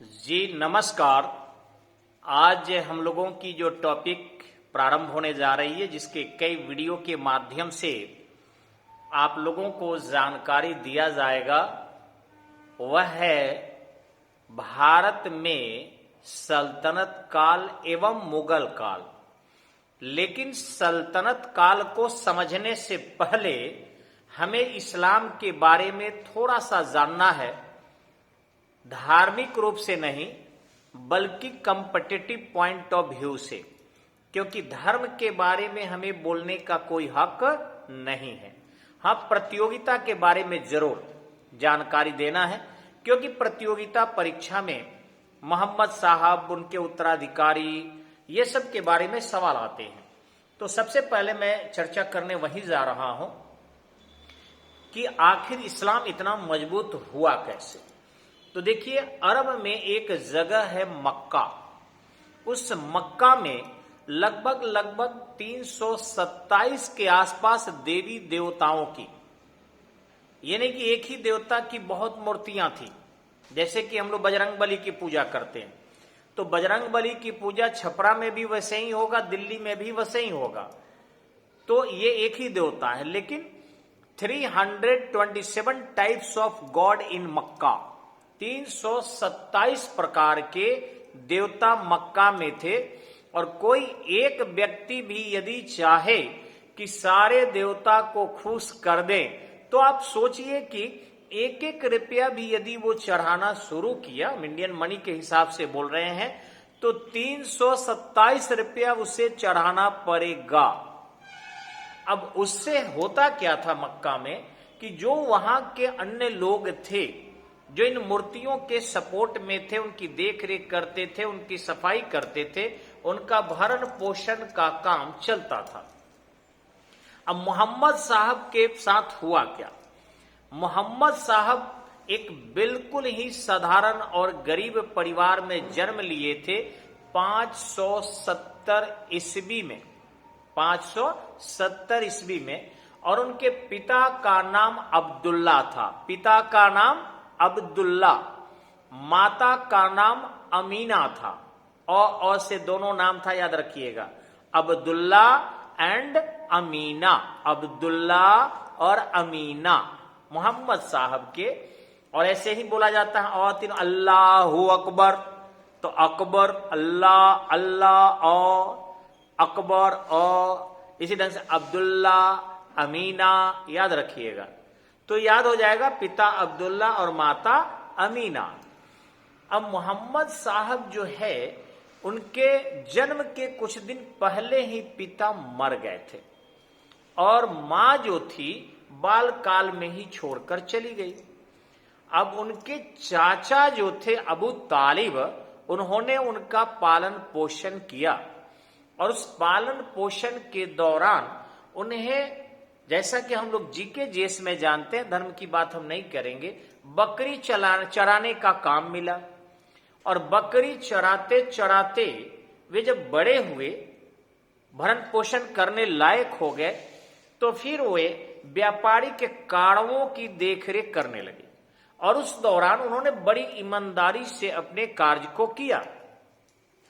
जी नमस्कार। आज हम लोगों की जो टॉपिक प्रारंभ होने जा रही है, जिसके कई वीडियो के माध्यम से आप लोगों को जानकारी दिया जाएगा, वह है भारत में सल्तनत काल एवं मुगल काल। लेकिन सल्तनत काल को समझने से पहले हमें इस्लाम के बारे में थोड़ा सा जानना है, धार्मिक रूप से नहीं बल्कि कंपटीटिव पॉइंट ऑफ व्यू से, क्योंकि धर्म के बारे में हमें बोलने का कोई हक नहीं है। हाँ, प्रतियोगिता के बारे में जरूर जानकारी देना है, क्योंकि प्रतियोगिता परीक्षा में मोहम्मद साहब, उनके उत्तराधिकारी, ये सब के बारे में सवाल आते हैं। तो सबसे पहले मैं चर्चा करने वहीं जा रहा हूं कि आखिर इस्लाम इतना मजबूत हुआ कैसे। तो देखिए, अरब में एक जगह है मक्का। उस मक्का में लगभग 327 के आसपास देवी देवताओं की, यानी कि एक ही देवता की बहुत मूर्तियां थी। जैसे कि हम लोग बजरंग बली की पूजा करते हैं, तो बजरंग बली की पूजा छपरा में भी वैसे ही होगा, दिल्ली में भी वैसे ही होगा। तो ये एक ही देवता है, लेकिन 327 टाइप्स ऑफ गॉड इन मक्का, 327 प्रकार के देवता मक्का में थे। और कोई एक व्यक्ति भी यदि चाहे कि सारे देवता को खुश कर दे, तो आप सोचिए कि एक एक रुपया भी यदि वो चढ़ाना शुरू किया, इंडियन मनी के हिसाब से बोल रहे हैं, तो 327 रुपया उसे चढ़ाना पड़ेगा। अब उससे होता क्या था मक्का में कि जो वहां के अन्य लोग थे, जो इन मूर्तियों के सपोर्ट में थे, उनकी देख रेख करते थे, उनकी सफाई करते थे, उनका भरण पोषण का काम चलता था। अब मोहम्मद साहब के साथ हुआ क्या? मोहम्मद साहब एक बिल्कुल ही साधारण और गरीब परिवार में जन्म लिए थे 570 ईस्वी में, 570 ईस्वी में। और उनके पिता का नाम अब्दुल्ला था, पिता का नाम अब्दुल्ला, माता का नाम अमीना था। और से दोनों नाम था, याद रखिएगा, अब्दुल्ला एंड अमीना, अब्दुल्ला और अमीना मोहम्मद साहब के। और ऐसे ही बोला जाता है, और तीन अल्लाहु अकबर, तो अकबर, अल्लाह, अल्लाह अकबर, इसी ढंग से अब्दुल्ला, अमीना, याद रखिएगा। तो याद हो जाएगा, पिता अब्दुल्ला और माता अमीना। अब मोहम्मद साहब जो है, उनके जन्म के कुछ दिन पहले ही पिता मर गए थे, और मां जो थी बाल काल में ही छोड़कर चली गई। अब उनके चाचा जो थे अबू तालिब, उन्होंने उनका पालन पोषण किया। और उस पालन पोषण के दौरान उन्हें, जैसा कि हम लोग जीके जेस में जानते हैं, धर्म की बात हम नहीं करेंगे, बकरी चराने का काम मिला। और बकरी चराते चराते वे जब बड़े हुए, भरण पोषण करने लायक हो गए, तो फिर वे व्यापारी के कारणों की देखरेख करने लगे। और उस दौरान उन्होंने बड़ी ईमानदारी से अपने कार्य को किया।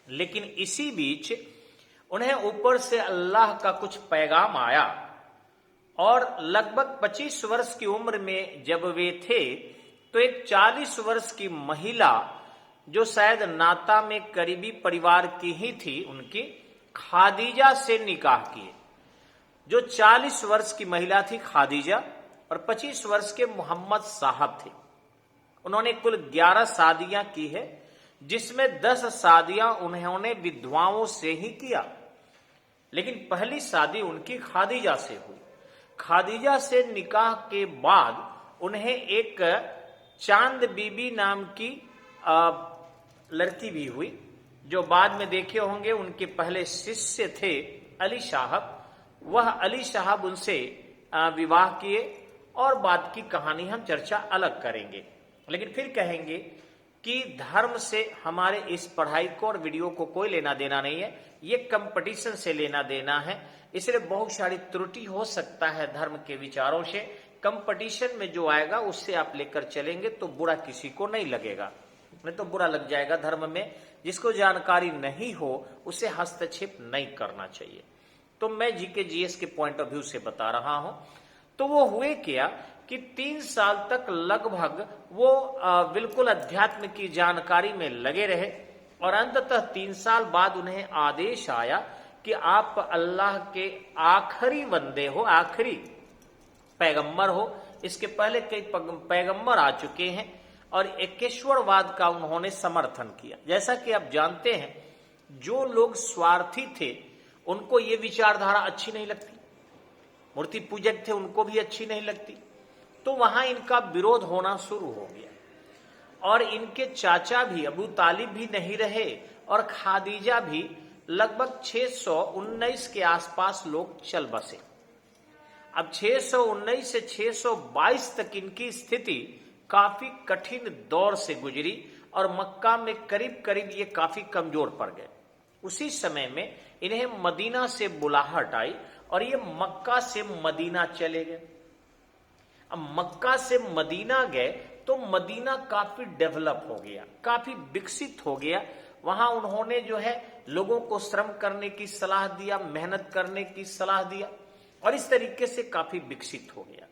लेकिन इसी बीच उन्हें ऊपर से अल्लाह का कुछ पैगाम आया, और लगभग 25 वर्ष की उम्र में जब वे थे, तो एक 40 वर्ष की महिला, जो शायद नाता में करीबी परिवार की ही थी, उनकी खादीजा से निकाह किए। जो 40 वर्ष की महिला थी खादीजा, और 25 वर्ष के मोहम्मद साहब थे। उन्होंने कुल 11 शादियां की है, जिसमें 10 शादियां उन्होंने विधवाओं से ही किया। लेकिन पहली शादी उनकी खादीजा से हुई। खादीजा से निकाह के बाद उन्हें एक चांद बीबी नाम की लड़की भी हुई, जो बाद में देखे होंगे उनके पहले शिष्य थे अली साहब। वह अली साहब उनसे विवाह किए, और बाद की कहानी हम चर्चा अलग करेंगे। लेकिन फिर कहेंगे कि धर्म से हमारे इस पढ़ाई को और वीडियो को कोई लेना देना नहीं है, ये कंपटीशन से लेना देना है। इसलिए बहुत सारी त्रुटि हो सकता है धर्म के विचारों से। कंपटीशन में जो आएगा उससे आप लेकर चलेंगे तो बुरा किसी को नहीं लगेगा। नहीं तो बुरा लग जाएगा। धर्म में जिसको जानकारी नहीं हो उसे हस्तक्षेप नहीं करना चाहिए। तो मैं जीके जीएस के पॉइंट ऑफ व्यू से बता रहा हूं। तो वो हुए क्या कि 3 साल तक लगभग वो बिल्कुल अध्यात्म की जानकारी में लगे रहे और अंततः 3 साल बाद उन्हें आदेश आया कि आप अल्लाह के आखिरी बंदे हो, आखिरी पैगंबर हो। इसके पहले कई पैगंबर आ चुके हैं और एकेश्वरवाद का उन्होंने समर्थन किया। जैसा कि आप जानते हैं, जो लोग स्वार्थी थे उनको ये विचारधारा अच्छी नहीं लगती, मूर्ति पूजक थे उनको भी अच्छी नहीं लगती, तो वहां इनका विरोध होना शुरू हो गया। और इनके चाचा भी अबू तालिब भी नहीं रहे और खादीजा भी, लगभग 619 के आसपास लोग चल बसे। अब 619 से 622 तक इनकी स्थिति काफी कठिन दौर से गुजरी और मक्का में करीब करीब ये काफी कमजोर पड़ गए। उसी समय में इन्हें मदीना से बुलाहट आई और ये मक्का से मदीना चले गए। अब मक्का से मदीना गए तो मदीना काफी डेवलप हो गया, काफी विकसित हो गया। वहां उन्होंने जो है लोगों को श्रम करने की सलाह दिया, मेहनत करने की सलाह दिया और इस तरीके से काफी विकसित हो गया।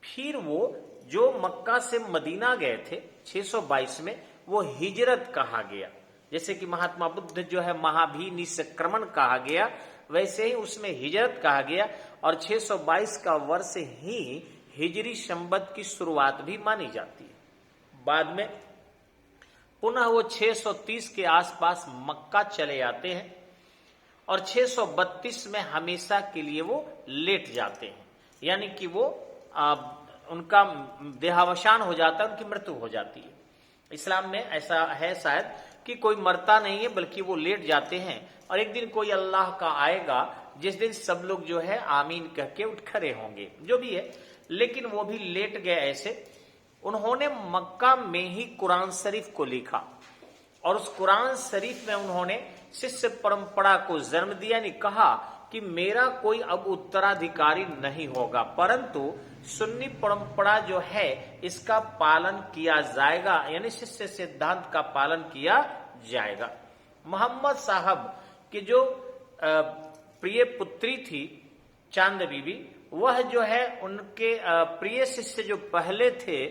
फिर वो जो मक्का से मदीना गए थे 622 में, वो हिजरत कहा गया। जैसे कि महात्मा बुद्ध जो है महाभी निष्क्रमण कहा गया, वैसे ही उसमें हिजरत कहा गया और 622 का वर्ष ही हिजरी संवत की शुरुआत भी मानी जाती है। बाद में पुनः वो 630 के आसपास मक्का चले आते हैं और 632 में हमेशा के लिए वो लेट जाते हैं, यानी कि वो उनका देहावसान हो जाता है, उनकी मृत्यु हो जाती है। इस्लाम में ऐसा है शायद कि कोई मरता नहीं है बल्कि वो लेट जाते हैं और एक दिन कोई अल्लाह का आएगा जिस दिन सब लोग जो है आमीन कह के उठ खड़े होंगे, जो भी है। लेकिन वो भी लेट गए ऐसे। उन्होंने मक्का में ही कुरान शरीफ को लिखा और उस कुरान शरीफ में उन्होंने शिष्य परंपरा को जन्म दिया, यानी कहा कि मेरा कोई अब उत्तराधिकारी नहीं होगा, परंतु सुन्नी परंपरा जो है इसका पालन किया जाएगा, यानी शिष्य सिद्धांत का पालन किया जाएगा। मोहम्मद साहब की जो प्रिय पुत्री थी चांद बीबी, वह जो है उनके प्रिय शिष्य जो पहले थे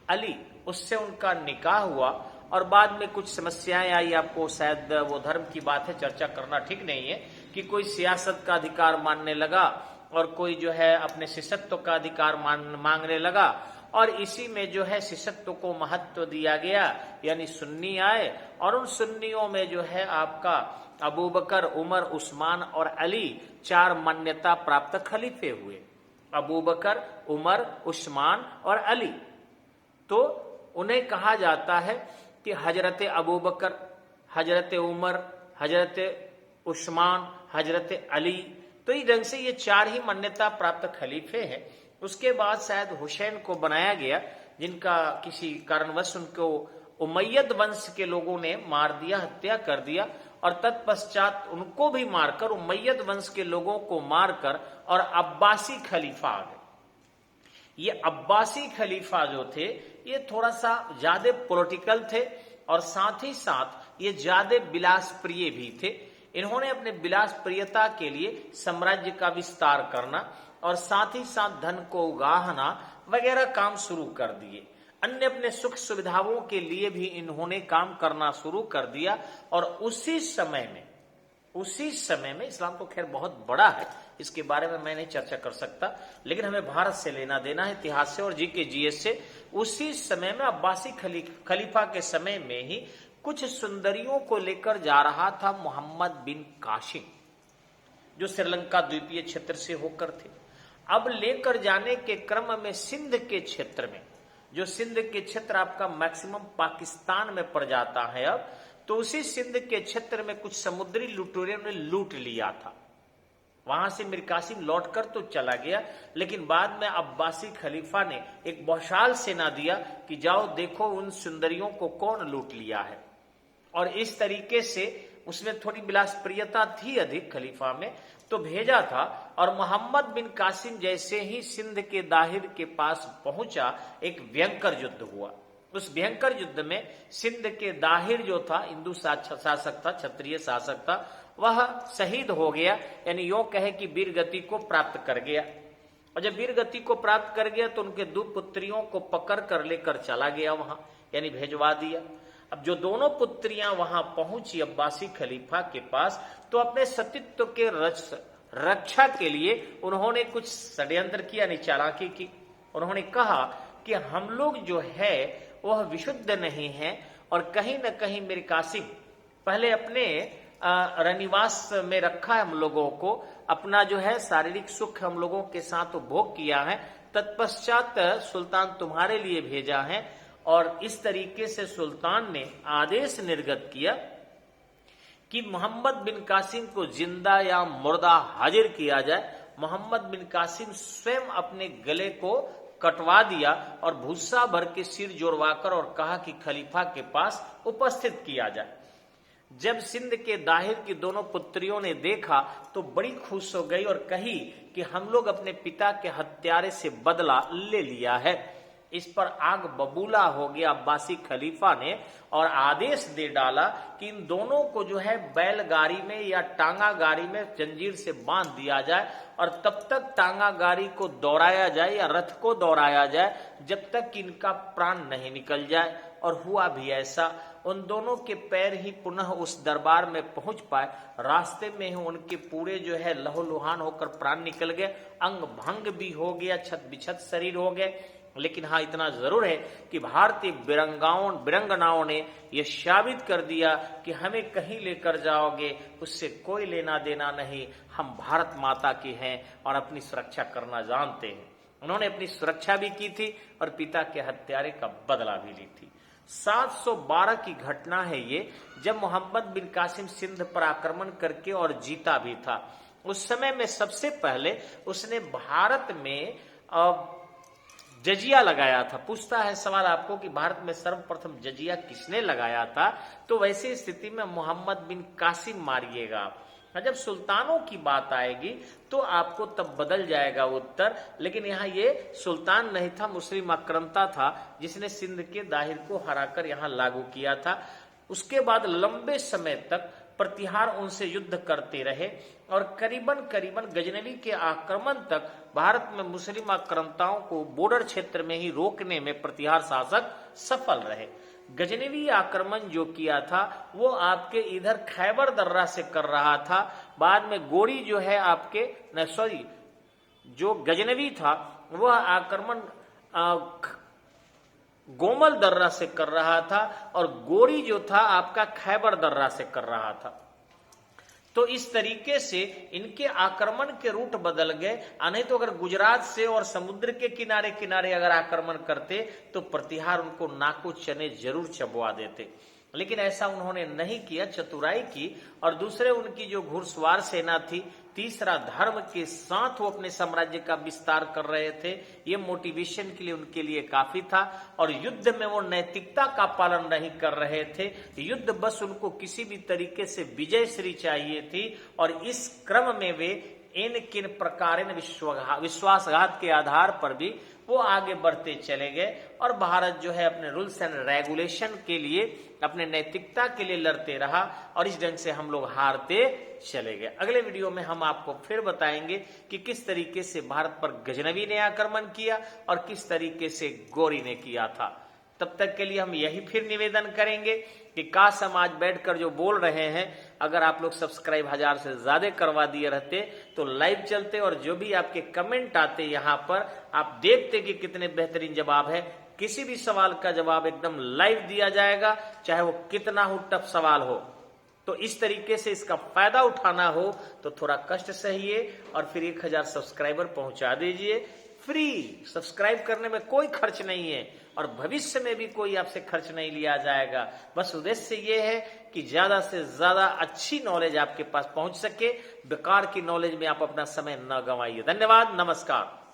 अली, उससे उनका निकाह हुआ और बाद में कुछ समस्याएं आई। आपको शायद वो धर्म की बात है, चर्चा करना ठीक नहीं है, कि कोई सियासत का अधिकार मानने लगा और कोई जो है अपने शिष्यत्व का अधिकार मांगने लगा और इसी में जो है शिष्यत्व को महत्व दिया गया, यानी सुन्नी आए और उन सुन्नियों में जो है आपका अबू बकर, उमर, उस्मान और अली 4 मान्यता प्राप्त खलीफे हुए। अबू बकर, उमर, उस्मान और अली। तो उन्हें कहा जाता है कि हजरत अबू बकर, हजरत उमर, हजरत उस्मान, हजरत अली, तो इस ढंग से ये 4 ही मान्यता प्राप्त खलीफे हैं। उसके बाद शायद हुसैन को बनाया गया, जिनका किसी कारणवश उनको उमैयद वंश के लोगों ने मार दिया, हत्या कर दिया और तत्पश्चात उनको भी मारकर, उमैयद वंश के लोगों को मारकर और अब्बासी खलीफा आ गए। ये अब्बासी खलीफा जो थे ये थोड़ा सा ज्यादा पॉलिटिकल थे और साथ ही साथ ये ज्यादा विलासप्रिय भी थे। इन्होंने अपने विलासप्रियता के लिए साम्राज्य का विस्तार करना और साथ ही साथ धन को उगाहना वगैरह काम शुरू कर दिए। अन्य अपने सुख सुविधाओं के लिए भी इन्होंने काम करना शुरू कर दिया और उसी समय में इस्लाम तो खैर बहुत बड़ा है, इसके बारे में मैं नहीं चर्चा कर सकता, लेकिन हमें भारत से लेना देना है, इतिहास से और जीके जीएस से। उसी समय में अब्बासी खलीफा के समय में ही कुछ सुंदरियों को लेकर जा रहा था मोहम्मद बिन कासिम, जो श्रीलंका द्वीपीय क्षेत्र से होकर थे। अब लेकर जाने के क्रम में सिंध के क्षेत्र में, जो सिंध के क्षेत्र आपका मैक्सिमम पाकिस्तान में पड़ जाता है अब, तो उसी सिंध के क्षेत्र में कुछ समुद्री लुटेरों ने लूट लिया था। वहां से मीर कासिम लौटकर तो चला गया, लेकिन बाद में अब्बासी खलीफा ने एक विशाल सेना दिया कि जाओ देखो उन सुंदरियों को कौन लूट लिया है। और इस तरीके से उसमें थोड़ी विलासप्रियता थी अधिक खलीफा में, तो भेजा था। और मोहम्मद बिन कासिम जैसे ही सिंध के दाहिर के पास पहुंचा, एक भयंकर युद्ध हुआ। उस भयंकर युद्ध में सिंध के दाहिर जो था, हिंदू शासक था, क्षत्रिय शासक था, वह शहीद हो गया, यानी यो कहे कि वीर गति को प्राप्त कर गया। और जब वीर गति को प्राप्त कर गया तो उनके 2 पुत्रियों को पकड़ कर लेकर चला गया वहां, यानी भेजवा दिया। अब जो दोनों पुत्रियां वहां पहुंची अब्बासी खलीफा के पास, तो अपने सतीत्व के रक्षा के लिए उन्होंने कुछ षड्यंत्र किया, यानी चालाकी की। उन्होंने कहा कि हम लोग जो है वह विशुद्ध नहीं है और कहीं न कहीं मीर कासिम पहले अपने रनिवास में रखा है हम लोगों को, अपना जो है शारीरिक सुख हम लोगों के साथ उपभोग किया है, तत्पश्चात सुल्तान तुम्हारे लिए भेजा है। और इस तरीके से सुल्तान ने आदेश निर्गत किया कि मोहम्मद बिन कासिम को जिंदा या मुर्दा हाजिर किया जाए। मोहम्मद बिन कासिम स्वयं अपने गले को कटवा दिया और भूसा भर के सिर जोड़वाकर और कहा कि खलीफा के पास उपस्थित किया जाए। जब सिंध के दाहिर की दोनों पुत्रियों ने देखा तो बड़ी खुश हो गई और कही कि हम लोग अपने पिता के हत्यारे से बदला ले लिया है। इस पर आग बबूला हो गया अब्बासी खलीफा ने और आदेश दे डाला कि इन दोनों को जो है बैलगाड़ी में या टांगा गाड़ी में जंजीर से बांध दिया जाए और तब तक टांगा गाड़ी को दौड़ाया जाए या रथ को दौड़ाया जाए जब तक कि इनका प्राण नहीं निकल जाए। और हुआ भी ऐसा, उन दोनों के पैर ही पुनः उस दरबार में पहुंच पाए। रास्ते में ही उनके पूरे जो है लहूलुहान होकर प्राण निकल गए, अंग भंग भी हो गया, छत बिछत शरीर हो गए। लेकिन हाँ, इतना जरूर है कि भारतीय बिरंगनाओं ने यह साबित कर दिया कि हमें कहीं लेकर जाओगे उससे कोई लेना देना नहीं, हम भारत माता की हैं और अपनी सुरक्षा करना जानते हैं। उन्होंने अपनी सुरक्षा भी की थी और पिता के हत्यारे का बदला भी ली थी। 712 की घटना है ये, जब मोहम्मद बिन कासिम सिंध पर आक्रमण करके और जीता भी था। उस समय में सबसे पहले उसने भारत में जजिया लगाया था। पूछता है सवाल आपको कि भारत में सर्वप्रथम जजिया किसने लगाया था, तो वैसी स्थिति में मोहम्मद बिन कासिम मारिएगा। जब सुल्तानों की बात आएगी तो आपको तब बदल जाएगा उत्तर। लेकिन यहाँ ये सुल्तान नहीं था, मुस्लिम आक्रांता था जिसने सिंध के दाहिर को हराकर यहाँ लागू किया था। उसके बाद लंबे समय तक प्रतिहार उनसे युद्ध करते रहे और करीबन गजनवी के आक्रमण तक भारत में मुस्लिम आक्रांताओं को बॉर्डर क्षेत्र में ही रोकने में प्रतिहार शासक सफल रहे। गजनवी आक्रमण जो किया था वो आपके इधर खैबर दर्रा से कर रहा था। बाद में गोरी जो है आपके जो गजनवी था वह आक्रमण गोमल दर्रा से कर रहा था और गोरी जो था आपका खैबर दर्रा से कर रहा था। तो इस तरीके से इनके आक्रमण के रूट बदल गए। नहीं तो अगर गुजरात से और समुद्र के किनारे किनारे अगर आक्रमण करते तो प्रतिहार उनको नाको चने जरूर चबवा देते, लेकिन ऐसा उन्होंने नहीं किया, चतुराई की। और दूसरे उनकी जो घुड़सवार सेना थी, तीसरा धर्म के साथ वो अपने साम्राज्य का विस्तार कर रहे थे, ये मोटिवेशन के लिए उनके लिए काफी था। और युद्ध में वो नैतिकता का पालन नहीं कर रहे थे, युद्ध बस उनको किसी भी तरीके से विजय श्री चाहिए थी। और इस क्रम में वे इन किन प्रकार विश्वासघात के आधार पर भी वो आगे बढ़ते चले गए और भारत जो है अपने रूल्स एंड रेगुलेशन के लिए, अपने नैतिकता के लिए लड़ते रहा और इस ढंग से हम लोग हारते चले गए। अगले वीडियो में हम आपको फिर बताएंगे कि किस तरीके से भारत पर गजनवी ने आक्रमण किया और किस तरीके से गोरी ने किया था। तब तक के लिए हम यही फिर निवेदन करेंगे कि काश हम आज बैठकर जो बोल रहे हैं, अगर आप लोग सब्सक्राइब 1000 से ज्यादा करवा दिए रहते तो लाइव चलते और जो भी आपके कमेंट आते यहाँ पर आप देखते कि कितने बेहतरीन जवाब है। किसी भी सवाल का जवाब एकदम लाइव दिया जाएगा, चाहे वो कितना हो टफ सवाल हो। तो इस तरीके से इसका फायदा उठाना हो तो थोड़ा कष्ट सहिए और फिर 1000 सब्सक्राइबर पहुंचा दीजिए। फ्री सब्सक्राइब करने में कोई खर्च नहीं है और भविष्य में भी कोई आपसे खर्च नहीं लिया जाएगा। बस उद्देश्य ये है कि ज्यादा से ज्यादा अच्छी नॉलेज आपके पास पहुंच सके। बेकार की नॉलेज में आप अपना समय न गंवाइए। धन्यवाद, नमस्कार।